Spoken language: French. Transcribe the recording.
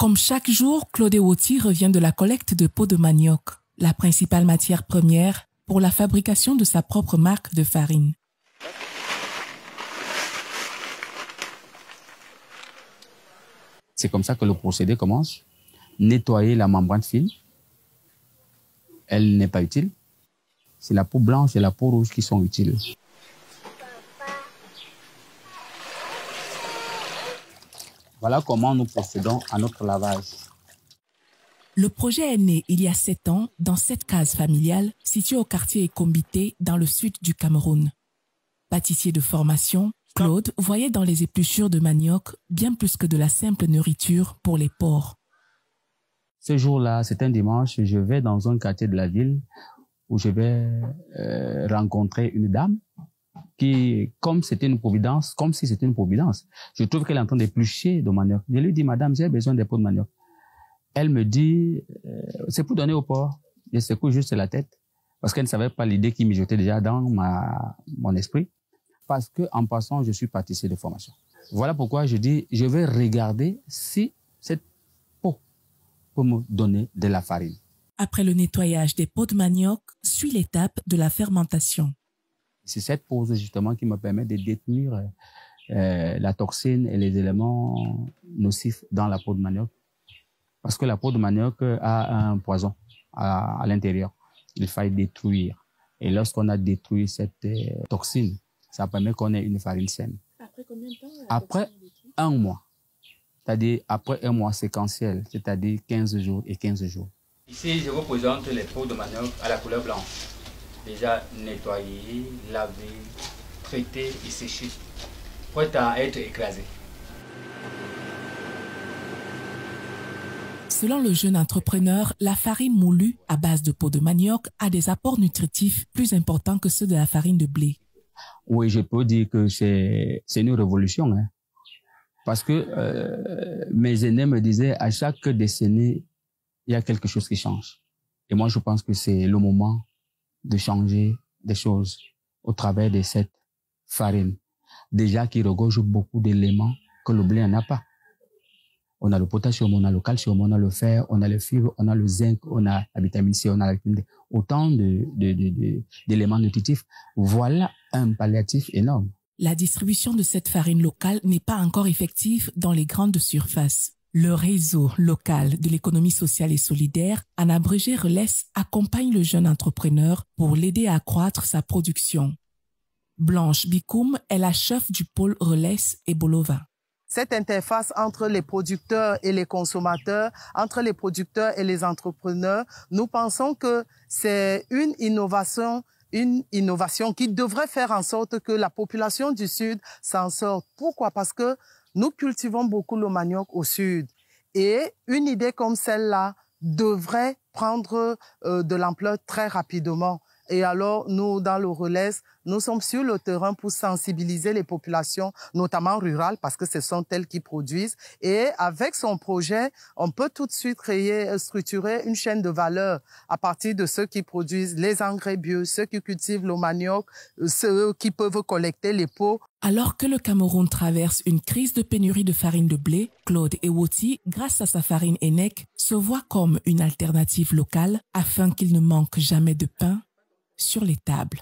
Comme chaque jour, Claude Ewoti revient de la collecte de peaux de manioc, la principale matière première pour la fabrication de sa propre marque de farine. C'est comme ça que le procédé commence. Nettoyer la membrane fine. Elle n'est pas utile. C'est la peau blanche et la peau rouge qui sont utiles. Voilà comment nous procédons à notre lavage. Le projet est né il y a 7 ans dans cette case familiale située au quartier Ekombité dans le sud du Cameroun. Pâtissier de formation, Claude voyait dans les épluchures de manioc bien plus que de la simple nourriture pour les porcs. Ce jour-là, c'est un dimanche, je vais dans un quartier de la ville où je vais rencontrer une dame qui, comme si c'était une providence, je trouve qu'elle est en train d'éplucher de manioc. Je lui dis, madame, j'ai besoin des peaux de manioc. Elle me dit, c'est pour donner au porc. Je secoue juste la tête parce qu'elle ne savait pas l'idée qui mijotait déjà dans mon esprit. Parce que en passant, je suis pâtissier de formation. Voilà pourquoi je dis, je vais regarder si cette peau peut me donner de la farine. Après le nettoyage des peaux de manioc, suit l'étape de la fermentation. C'est cette pause justement qui me permet de détruire la toxine et les éléments nocifs dans la peau de manioc. Parce que la peau de manioc a un poison à l'intérieur. Il faut détruire. Et lorsqu'on a détruit cette toxine, ça permet qu'on ait une farine saine. Après combien de temps? Après 1 mois. C'est-à-dire après 1 mois séquentiel, c'est-à-dire 15 jours et 15 jours. Ici, je vous présente les peaux de manioc à la couleur blanche. Déjà nettoyées, lavées, traitées et séchées, prêtes à être écrasées. Selon le jeune entrepreneur, la farine moulue à base de peau de manioc a des apports nutritifs plus importants que ceux de la farine de blé. Oui, je peux dire que c'est une révolution. Hein. Parce que mes aînés me disaient, à chaque décennie, il y a quelque chose qui change. Et moi, je pense que c'est le moment de changer des choses au travers de cette farine. Déjà qui regorge beaucoup d'éléments que le blé n'a pas. On a le potassium, on a le calcium, on a le fer, on a le fibres, on a le zinc, on a la vitamine C, on a la vitamine D. Autant d'éléments nutritifs. Voilà un palliatif énorme. La distribution de cette farine locale n'est pas encore effective dans les grandes surfaces. Le réseau local de l'économie sociale et solidaire, en abrégé RELES, accompagne le jeune entrepreneur pour l'aider à accroître sa production. Blanche Bikoum est la chef du pôle RELES et Bolova. Cette interface entre les producteurs et les consommateurs, entre les producteurs et les entrepreneurs, nous pensons que c'est une innovation qui devrait faire en sorte que la population du Sud s'en sorte. Pourquoi? Parce que nous cultivons beaucoup le manioc au Sud. Et une idée comme celle-là devrait prendre de l'ampleur très rapidement. Et alors, nous, dans le RELES, nous sommes sur le terrain pour sensibiliser les populations, notamment rurales, parce que ce sont elles qui produisent. Et avec son projet, on peut tout de suite structurer une chaîne de valeur à partir de ceux qui produisent les engrais bio, ceux qui cultivent le manioc, ceux qui peuvent collecter les peaux. Alors que le Cameroun traverse une crise de pénurie de farine de blé, Claude Ewoti, grâce à sa farine ENEC, se voit comme une alternative locale afin qu'il ne manque jamais de pain sur les tables.